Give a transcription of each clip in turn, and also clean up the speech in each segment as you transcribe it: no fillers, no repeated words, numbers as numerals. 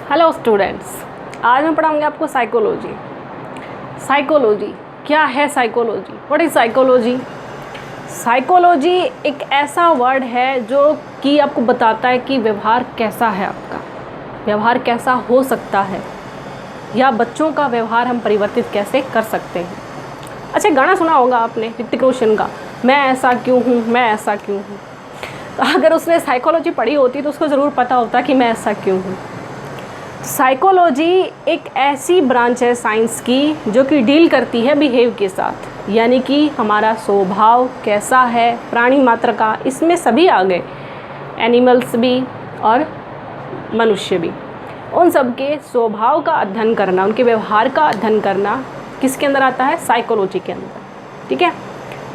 Hello students, आज मैं पढ़ाऊंगी आपको साइकोलॉजी। साइकोलॉजी क्या है? Psychology, what is psychology? Psychology एक ऐसा वर्ड है जो कि आपको बताता है कि व्यवहार कैसा है, आपका व्यवहार कैसा हो सकता है, या बच्चों का व्यवहार हम परिवर्तित कैसे कर सकते हैं। अच्छा, गाना सुना होगा आपने ऋतिक रोशन का, मैं ऐसा क्यों हूँ, मैं ऐसा क्यों हूँ। तो अगर उसने साइकोलॉजी पढ़ी होती तो उसको ज़रूर पता होता कि मैं ऐसा क्यों हूँ। साइकोलॉजी एक ऐसी ब्रांच है साइंस की जो कि डील करती है बिहेव के साथ, यानी कि हमारा स्वभाव कैसा है, प्राणी मात्र का, इसमें सभी आ गए, एनिमल्स भी और मनुष्य भी। उन सब के स्वभाव का अध्ययन करना, उनके व्यवहार का अध्ययन करना किसके अंदर आता है? साइकोलॉजी के अंदर। ठीक है,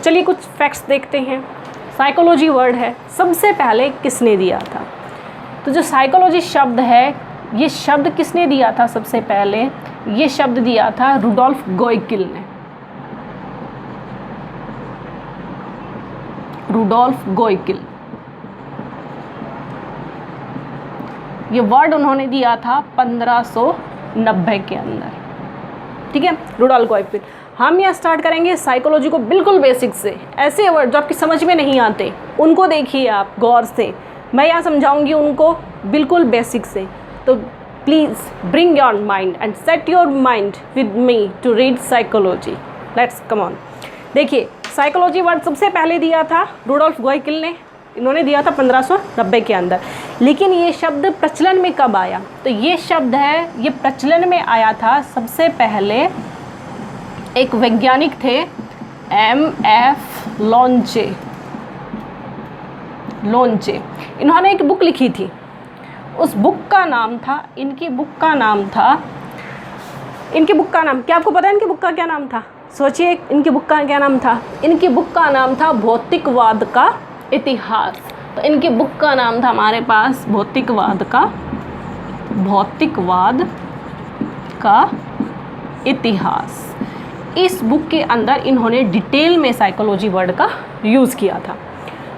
चलिए कुछ फैक्ट्स देखते हैं। साइकोलॉजी वर्ड है, सबसे पहले किसने दिया था? तो जो साइकोलॉजी शब्द है, ये शब्द किसने दिया था? सबसे पहले ये शब्द दिया था रुडोल्फ गोइकिल ने। रुडोल्फ गोइकिल, ये वर्ड उन्होंने दिया था 1590 के अंदर। ठीक है, रुडोल्फ गोइकिल। हम यहाँ स्टार्ट करेंगे साइकोलॉजी को बिल्कुल बेसिक से। ऐसे वर्ड जो आपकी समझ में नहीं आते उनको देखिए आप गौर से, मैं यहाँ समझाऊंगी उनको बिल्कुल बेसिक से। तो please bring your mind and set your mind with me to read psychology. Let's come on. देखिए, साइकोलॉजी वर्ड सबसे पहले दिया था रुडोल्फ गोइकिल ने, इन्होंने दिया था 1590 के अंदर। लेकिन ये शब्द प्रचलन में कब आया? तो ये शब्द है, ये प्रचलन में आया था सबसे पहले एक वैज्ञानिक थे M.F. लोंचे। इन्होंने एक बुक लिखी थी, उस बुक का नाम था, इनकी बुक का नाम क्या आपको पता है? इनकी बुक का क्या नाम था? सोचिए, इनकी बुक का क्या नाम था? इनकी बुक का नाम था भौतिकवाद का इतिहास। तो इनकी बुक का नाम था हमारे पास भौतिकवाद का इतिहास। इस बुक के अंदर इन्होंने डिटेल में साइकोलॉजी वर्ड का यूज़ किया था।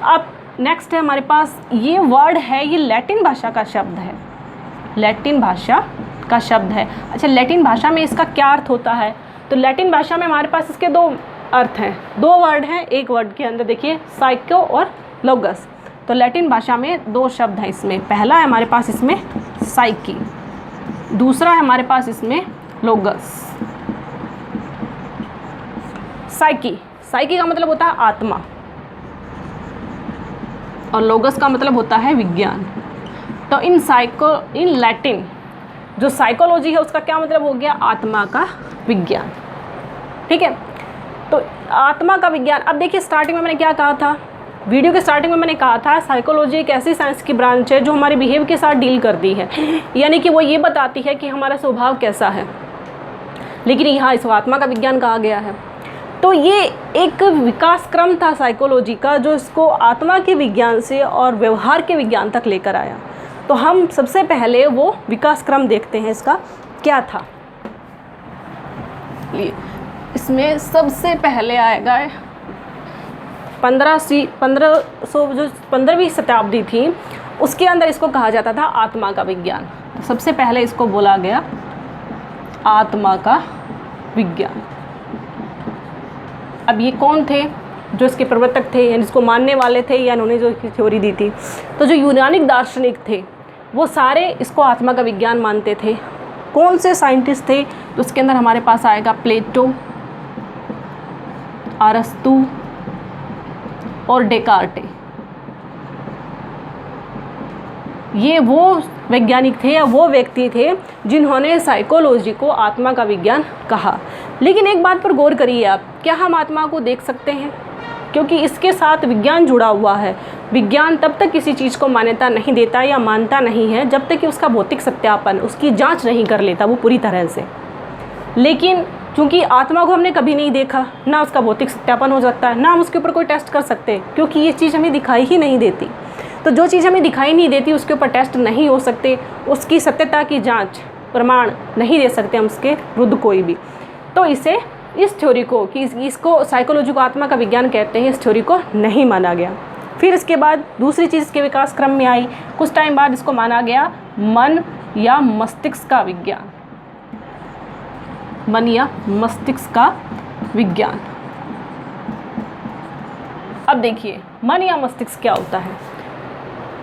अब नेक्स्ट है हमारे पास, ये वर्ड है, ये लैटिन भाषा का शब्द है, लैटिन भाषा का शब्द है। अच्छा, लैटिन भाषा में इसका क्या अर्थ होता है? तो लैटिन भाषा में हमारे पास इसके दो अर्थ हैं, दो वर्ड हैं एक वर्ड के अंदर। देखिए, साइको और लोगस। तो लैटिन भाषा में दो शब्द हैं इसमें। पहला है हमारे पास इसमें साइकी, दूसरा है हमारे पास इसमें लोगस। साइकी का मतलब होता है आत्मा और लोगस का मतलब होता है विज्ञान। तो इन लैटिन जो साइकोलॉजी है उसका क्या मतलब हो गया? आत्मा का विज्ञान। ठीक है, तो आत्मा का विज्ञान। अब देखिए, स्टार्टिंग में मैंने क्या कहा था? वीडियो के स्टार्टिंग में मैंने कहा था साइकोलॉजी एक ऐसी साइंस की ब्रांच है जो हमारे बिहेव के साथ डील करती है, यानी कि वो ये बताती है कि हमारा स्वभाव कैसा है। लेकिन यहाँ इसको आत्मा का विज्ञान कहा गया है। तो ये एक विकास क्रम था साइकोलॉजी का जो इसको आत्मा के विज्ञान से और व्यवहार के विज्ञान तक लेकर आया। तो हम सबसे पहले वो विकास क्रम देखते हैं, इसका क्या था। इसमें सबसे पहले आएगा 15वीं शताब्दी थी, उसके अंदर इसको कहा जाता था आत्मा का विज्ञान। तो सबसे पहले इसको बोला गया आत्मा का विज्ञान। अब ये कौन थे जो इसके प्रवर्तक थे, यानी इसको मानने वाले थे, या इन्होंने जो इसकी थ्योरी दी थी? तो जो यूनानी दार्शनिक थे वो सारे इसको आत्मा का विज्ञान मानते थे। कौन से साइंटिस्ट थे? तो उसके अंदर हमारे पास आएगा प्लेटो, अरस्तु और डेकार्टे। ये वो वैज्ञानिक थे या वो व्यक्ति थे जिन्होंने साइकोलॉजी को आत्मा का विज्ञान कहा। लेकिन एक बात पर गौर करिए आप, क्या हम आत्मा को देख सकते हैं? क्योंकि इसके साथ विज्ञान जुड़ा हुआ है। विज्ञान तब तक किसी चीज़ को मान्यता नहीं देता या मानता नहीं है जब तक कि उसका भौतिक सत्यापन, उसकी जांच नहीं कर लेता वो पूरी तरह से। लेकिन चूँकि आत्मा को हमने कभी नहीं देखा, ना उसका भौतिक सत्यापन हो सकता है, ना हम उसके ऊपर कोई टेस्ट कर सकते, क्योंकि ये चीज़ हमें दिखाई ही नहीं देती। तो जो चीज़ हमें दिखाई नहीं देती उसके ऊपर टेस्ट नहीं हो सकते, उसकी सत्यता की जांच प्रमाण नहीं दे सकते हम उसके विरुद्ध कोई भी। तो इसे, इस थ्योरी को, कि इसको साइकोलॉजी को आत्मा का विज्ञान कहते हैं, इस थ्योरी को नहीं माना गया। फिर इसके बाद दूसरी चीज़ के विकास क्रम में आई, कुछ टाइम बाद इसको माना गया मन या मस्तिष्क का विज्ञान। मन या मस्तिष्क का विज्ञान। अब देखिए मन या मस्तिष्क क्या होता है।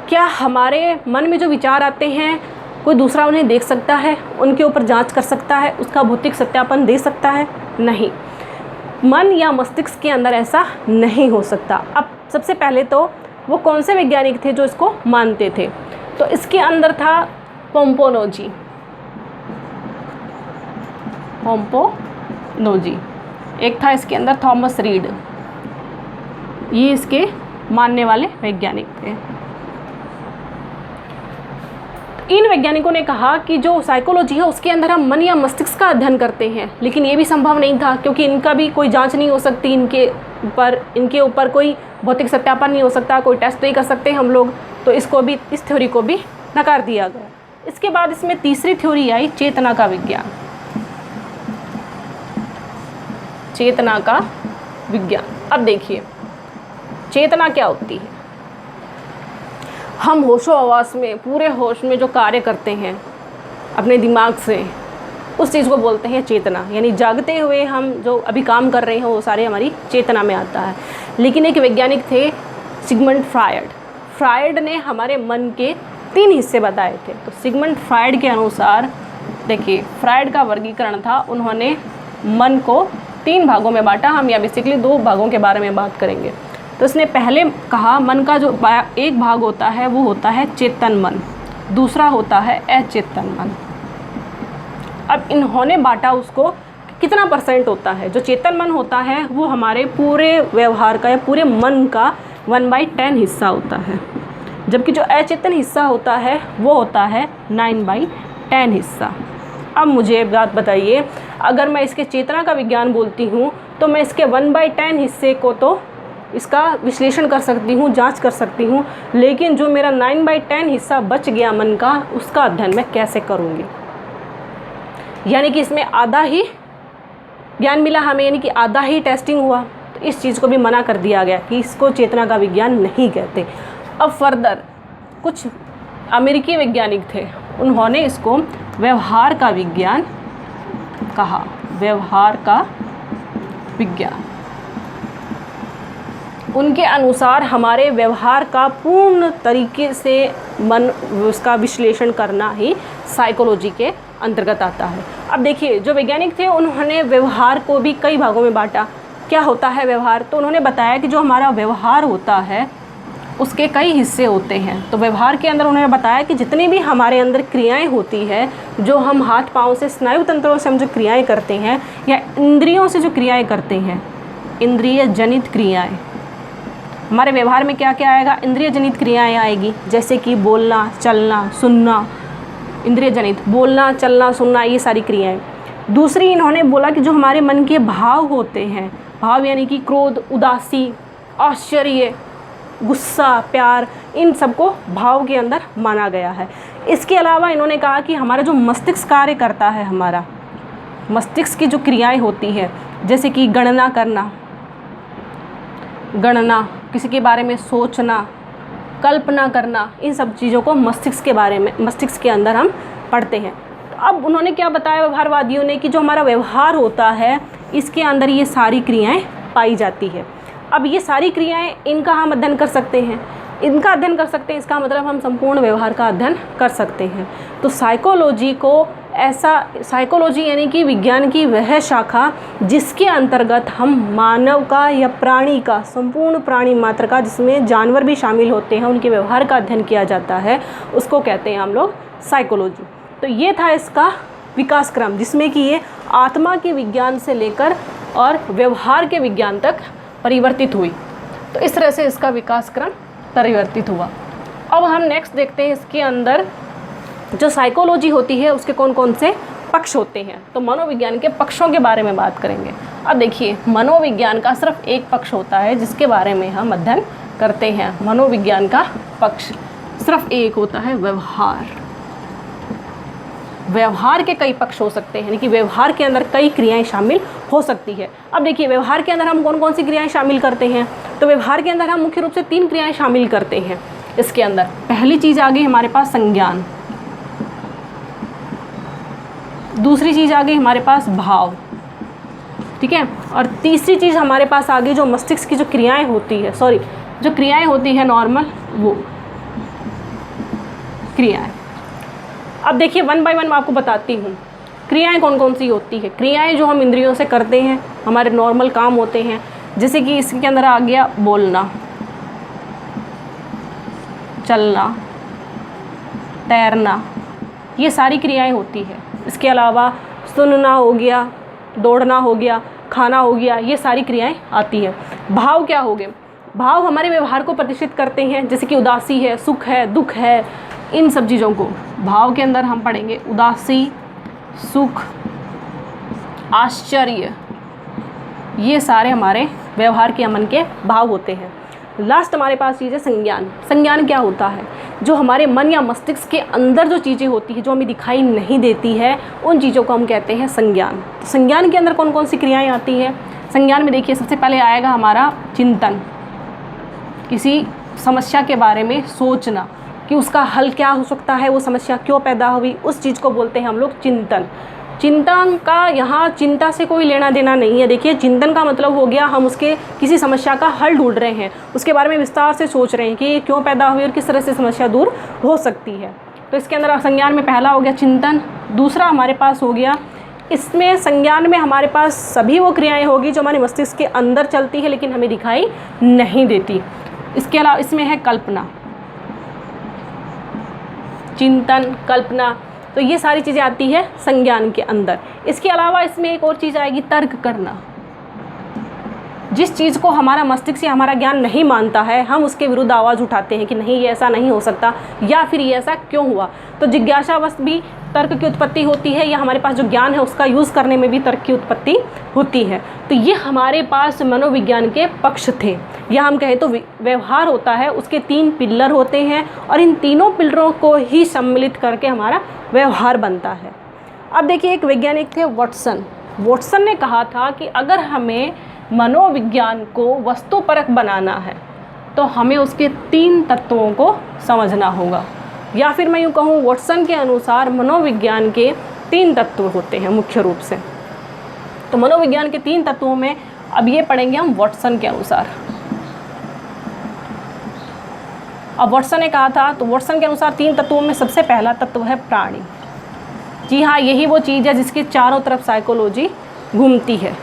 क्या हमारे मन में जो विचार आते हैं कोई दूसरा उन्हें देख सकता है, उनके ऊपर जांच कर सकता है, उसका भौतिक सत्यापन दे सकता है? नहीं, मन या मस्तिष्क के अंदर ऐसा नहीं हो सकता। अब सबसे पहले तो वो कौन से वैज्ञानिक थे जो इसको मानते थे? तो इसके अंदर था पोम्पोनोजी, एक था इसके अंदर थॉमस रीड, ये इसके मानने वाले वैज्ञानिक थे। इन वैज्ञानिकों ने कहा कि जो साइकोलॉजी है उसके अंदर हम मन या मस्तिष्क का अध्ययन करते हैं, लेकिन ये भी संभव नहीं था क्योंकि इनका भी कोई जांच नहीं हो सकती, इनके ऊपर कोई भौतिक सत्यापन नहीं हो सकता, कोई टेस्ट नहीं कर सकते हम लोग, तो इस थ्योरी को भी नकार दिया गया। इसके बाद इसमें तीसरी थ्योरी आई चेतना का विज्ञान। चेतना का विज्ञान। अब देखिए चेतना क्या होती है। हम होशो हवास में, पूरे होश में जो कार्य करते हैं अपने दिमाग से, उस चीज़ को बोलते हैं चेतना। यानी जागते हुए हम जो अभी काम कर रहे हैं वो सारे हमारी चेतना में आता है। लेकिन एक वैज्ञानिक थे सिगमंड फ्रायड ने हमारे मन के 3 हिस्से बताए थे। तो सिगमंड फ्रायड के अनुसार देखिए फ्रायड का वर्गीकरण था, उन्होंने मन को 3 भागों में बांटा। हम या बेसिकली 2 भागों के बारे में बात करेंगे। तो इसने पहले कहा मन का जो एक भाग होता है वो होता है चेतन मन, दूसरा होता है अचेतन मन। अब इन्होंने बांटा उसको कितना % होता है। जो चेतन मन होता है वो हमारे पूरे व्यवहार का या पूरे मन का 1/10 हिस्सा होता है, जबकि जो अचेतन हिस्सा होता है वो होता है 9/10 हिस्सा। अब मुझे एक बात बताइए, अगर मैं इसके चेतना का विज्ञान बोलती हूँ तो मैं इसके 1/10 हिस्से को तो इसका विश्लेषण कर सकती हूँ, जांच कर सकती हूँ, लेकिन जो मेरा 9/10 हिस्सा बच गया मन का, उसका अध्ययन मैं कैसे करूँगी? यानी कि इसमें आधा ही ज्ञान मिला हमें, यानी कि आधा ही टेस्टिंग हुआ। तो इस चीज़ को भी मना कर दिया गया कि इसको चेतना का विज्ञान नहीं कहते। अब फर्दर कुछ अमेरिकी वैज्ञानिक थे, उन्होंने इसको व्यवहार का विज्ञान कहा। व्यवहार का विज्ञान। उनके अनुसार हमारे व्यवहार का पूर्ण तरीके से मन उसका विश्लेषण करना ही साइकोलॉजी के अंतर्गत आता है। अब देखिए जो वैज्ञानिक थे उन्होंने व्यवहार को भी कई भागों में बांटा। क्या होता है व्यवहार? तो उन्होंने बताया कि जो हमारा व्यवहार होता है उसके कई हिस्से होते हैं। तो व्यवहार के अंदर उन्होंने बताया कि जितनी भी हमारे अंदर क्रियाएं होती है, जो हम हाथ पाँव से स्नायु तंत्रों से हम जो क्रियाएं करते हैं या इंद्रियों से जो क्रियाएं करते हैं, इंद्रिय जनित क्रियाएं, हमारे व्यवहार में क्या क्या आएगा? इंद्रिय जनित क्रियाएं आएगी, जैसे कि बोलना, चलना, सुनना, इंद्रिय जनित बोलना, चलना, सुनना, ये सारी क्रियाएं। दूसरी इन्होंने बोला कि जो हमारे मन के भाव होते हैं, भाव यानी कि क्रोध, उदासी, आश्चर्य, गुस्सा, प्यार, इन सबको भाव के अंदर माना गया है। इसके अलावा इन्होंने कहा कि हमारा जो मस्तिष्क कार्य करता है, हमारा मस्तिष्क की जो क्रियाएं होती है, जैसे कि गणना करना, किसी के बारे में सोचना, कल्पना करना, इन सब चीज़ों को मस्तिष्क के बारे में, मस्तिष्क के अंदर हम पढ़ते हैं। तो अब उन्होंने क्या बताया व्यवहारवादियों ने कि जो हमारा व्यवहार होता है इसके अंदर ये सारी क्रियाएं पाई जाती है। अब ये सारी क्रियाएं, इनका हम अध्ययन कर सकते हैं, इनका अध्ययन कर सकते हैं, इसका मतलब हम संपूर्ण व्यवहार का अध्ययन कर सकते हैं। तो साइकोलॉजी को साइकोलॉजी यानी कि विज्ञान की वह शाखा जिसके अंतर्गत हम मानव का या प्राणी का, संपूर्ण प्राणी मात्र का, जिसमें जानवर भी शामिल होते हैं, उनके व्यवहार का अध्ययन किया जाता है, उसको कहते हैं हम लोग साइकोलॉजी। तो ये था इसका विकास क्रम, जिसमें कि ये आत्मा के विज्ञान से लेकर और व्यवहार के विज्ञान तक परिवर्तित हुई। तो इस तरह से इसका विकास क्रम परिवर्तित हुआ। अब हम नेक्स्ट देखते हैं इसके अंदर जो साइकोलॉजी होती है उसके कौन कौन से पक्ष होते हैं। तो मनोविज्ञान के पक्षों के बारे में बात करेंगे। अब देखिए मनोविज्ञान का सिर्फ एक पक्ष होता है जिसके बारे में हम अध्ययन करते हैं। मनोविज्ञान का पक्ष सिर्फ एक होता है, व्यवहार। व्यवहार के कई पक्ष हो सकते हैं, यानी कि व्यवहार के अंदर कई क्रियाएं शामिल हो सकती है। अब देखिए व्यवहार के अंदर हम कौन कौन सी क्रियाएं शामिल करते हैं। तो व्यवहार के अंदर हम मुख्य रूप से 3 क्रियाएं शामिल करते हैं। इसके अंदर पहली चीज़ आ गई हमारे पास संज्ञान। दूसरी चीज़ आ गई हमारे पास भाव, ठीक है। और तीसरी चीज़ हमारे पास आ गई जो मस्तिष्क की जो क्रियाएं होती है, जो क्रियाएं होती है नॉर्मल, वो क्रियाएं। अब देखिए वन बाय वन मैं आपको बताती हूँ क्रियाएं कौन कौन सी होती है। क्रियाएं जो हम इंद्रियों से करते हैं, हमारे नॉर्मल काम होते हैं, जैसे कि इसके अंदर आ गया बोलना, चलना, तैरना, ये सारी क्रियाएं होती है। इसके अलावा सुनना हो गया, दौड़ना हो गया, खाना हो गया, ये सारी क्रियाएं आती हैं। भाव क्या हो गए? भाव हमारे व्यवहार को प्रतिष्ठित करते हैं, जैसे कि उदासी है, सुख है, दुख है, इन सब चीज़ों को भाव के अंदर हम पढ़ेंगे। उदासी, सुख, आश्चर्य, ये सारे हमारे व्यवहार के मन के भाव होते हैं। लास्ट हमारे पास चीज़ है संज्ञान। संज्ञान क्या होता है? जो हमारे मन या मस्तिष्क के अंदर जो चीज़ें होती हैं, जो हमें दिखाई नहीं देती है, उन चीज़ों को हम कहते हैं संज्ञान। तो संज्ञान के अंदर कौन कौन सी क्रियाएं आती हैं? संज्ञान में देखिए सबसे पहले आएगा हमारा चिंतन, किसी समस्या के बारे में सोचना कि उसका हल क्या हो सकता है, वो समस्या क्यों पैदा हुई, उस चीज़ को बोलते हैं हम लोग चिंतन। चिंतन का यहाँ चिंता से कोई लेना देना नहीं है। देखिए चिंतन का मतलब हो गया हम उसके किसी समस्या का हल ढूंढ रहे हैं, उसके बारे में विस्तार से सोच रहे हैं कि ये क्यों पैदा हुई और किस तरह से समस्या दूर हो सकती है। तो इसके अंदर संज्ञान में पहला हो गया चिंतन। दूसरा हमारे पास हो गया, इसमें संज्ञान में हमारे पास सभी वो क्रियाएँ होगी जो हमारे मस्तिष्क के अंदर चलती है लेकिन हमें दिखाई नहीं देती। इसके अलावा इसमें है कल्पना, चिंतन, कल्पना, तो ये सारी चीज़ें आती है संज्ञान के अंदर। इसके अलावा इसमें एक और चीज़ आएगी तर्क करना। जिस चीज़ को हमारा मस्तिष्क या हमारा ज्ञान नहीं मानता है, हम उसके विरुद्ध आवाज़ उठाते हैं कि नहीं ये ऐसा नहीं हो सकता, या फिर ये ऐसा क्यों हुआ। तो जिज्ञासावश भी तर्क की उत्पत्ति होती है, या हमारे पास जो ज्ञान है उसका यूज़ करने में भी तर्क की उत्पत्ति होती है। तो ये हमारे पास मनोविज्ञान के पक्ष थे, या हम कहें तो व्यवहार होता है, उसके 3 पिलर होते हैं और इन तीनों पिलरों को ही सम्मिलित करके हमारा व्यवहार बनता है। अब देखिए एक वैज्ञानिक थे वॉटसन ने कहा था कि अगर हमें मनोविज्ञान को वस्तुपरक बनाना है तो हमें उसके 3 तत्वों को समझना होगा, या फिर मैं यूँ कहूँ वॉटसन के अनुसार मनोविज्ञान के 3 तत्व होते हैं मुख्य रूप से। तो मनोविज्ञान के 3 तत्वों में अब ये पढ़ेंगे हम वॉटसन के अनुसार। अब वॉटसन ने कहा था, तो वॉटसन के अनुसार 3 तत्वों में सबसे पहला तत्व है प्राणी। जी हाँ, यही वो चीज़ है जिसके चारों तरफ साइकोलॉजी घूमती है।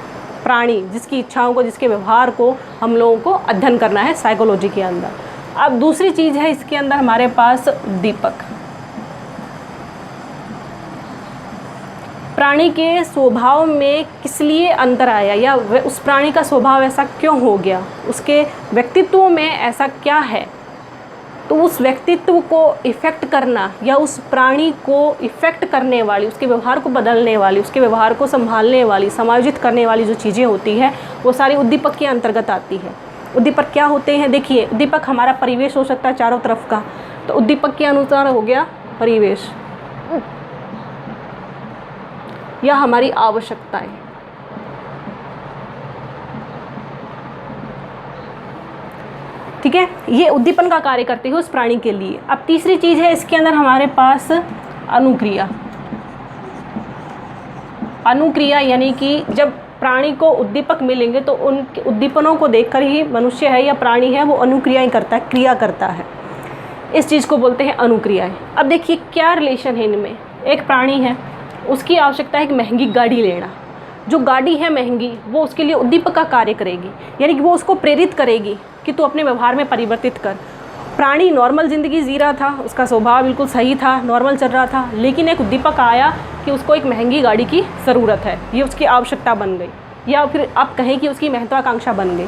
प्राणी, जिसकी इच्छाओं को, जिसके व्यवहार को हम लोगों को अध्ययन करना है साइकोलॉजी के अंदर। अब दूसरी चीज़ है इसके अंदर हमारे पास उद्दीपक। प्राणी के स्वभाव में किस लिए अंतर आया, या उस प्राणी का स्वभाव ऐसा क्यों हो गया, उसके व्यक्तित्व में ऐसा क्या है, तो उस व्यक्तित्व को इफ़ेक्ट करना या उस प्राणी को इफ़ेक्ट करने वाली, उसके व्यवहार को बदलने वाली, उसके व्यवहार को संभालने वाली, समायोजित करने वाली जो चीज़ें होती है वो सारी उद्दीपक के अंतर्गत आती है। उद्दीपक क्या होते हैं? देखिए उद्दीपक हमारा परिवेश हो सकता है चारों तरफ का, तो उद्दीपक के अनुसार हो गया परिवेश या हमारी आवश्यकताएं। ठीक है, ये उद्दीपन का कार्य करते हैं उस प्राणी के लिए। अब तीसरी चीज़ है इसके अंदर हमारे पास अनुक्रिया। अनुक्रिया यानी कि जब प्राणी को उद्दीपक मिलेंगे तो उन उद्दीपनों को देखकर ही मनुष्य है या प्राणी है वो अनुक्रियाएं करता है, क्रिया करता है। इस चीज़ को बोलते हैं अनुक्रियाएं। अब देखिए क्या रिलेशन है इनमें। एक प्राणी है, उसकी आवश्यकता है कि महंगी गाड़ी लेना। जो गाड़ी है महंगी वो उसके लिए उद्दीपक का कार्य करेगी, यानी कि वो उसको प्रेरित करेगी कि तू अपने व्यवहार में परिवर्तित कर। प्राणी नॉर्मल ज़िंदगी जी रहा था, उसका स्वभाव बिल्कुल सही था, नॉर्मल चल रहा था, लेकिन एक उद्दीपक आया कि उसको एक महंगी गाड़ी की ज़रूरत है, ये उसकी आवश्यकता बन गई, या फिर आप कहें कि उसकी महत्वाकांक्षा बन गई।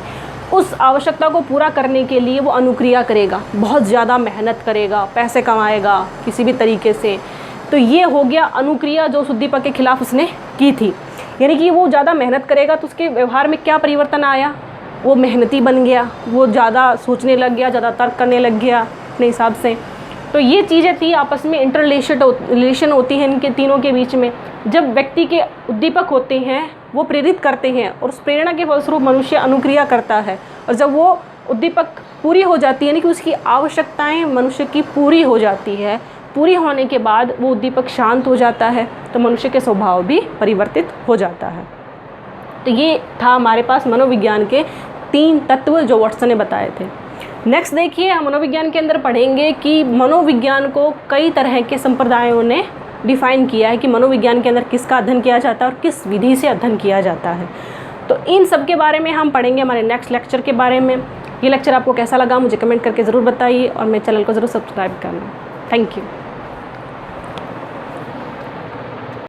उस आवश्यकता को पूरा करने के लिए वो अनुक्रिया करेगा, बहुत ज़्यादा मेहनत करेगा, पैसे कमाएगा किसी भी तरीके से। तो ये हो गया अनुक्रिया जो उस उद्दीपक के खिलाफ उसने की थी, यानी कि वो ज़्यादा मेहनत करेगा तो उसके व्यवहार में क्या परिवर्तन आया, वो मेहनती बन गया, वो ज़्यादा सोचने लग गया, ज़्यादा तर्क करने लग गया अपने हिसाब से। तो ये चीज़ें थी आपस में रिलेशन होती है इनके तीनों के बीच में। जब व्यक्ति के उद्दीपक होते हैं वो प्रेरित करते हैं और उस प्रेरणा के फलस्वरूप मनुष्य अनुक्रिया करता है, और जब वो उद्दीपक पूरी हो जाती है यानी कि उसकी आवश्यकताएं मनुष्य की पूरी हो जाती है पूरी होने के बाद वो उद्दीपक शांत हो जाता है तो मनुष्य के स्वभाव भी परिवर्तित हो जाता है। तो ये था हमारे पास मनोविज्ञान के 3 तत्व जो वाटसन ने बताए थे। नेक्स्ट देखिए, हम मनोविज्ञान के अंदर पढ़ेंगे कि मनोविज्ञान को कई तरह के संप्रदायों ने डिफ़ाइन किया है कि मनोविज्ञान के अंदर किसका अध्ययन किया जाता है और किस विधि से अध्ययन किया जाता है। तो इन सब के बारे में हम पढ़ेंगे हमारे नेक्स्ट लेक्चर के बारे में। ये लेक्चर आपको कैसा लगा मुझे कमेंट करके ज़रूर बताइए और मेरे चैनल को ज़रूर सब्सक्राइब करना। Thank you.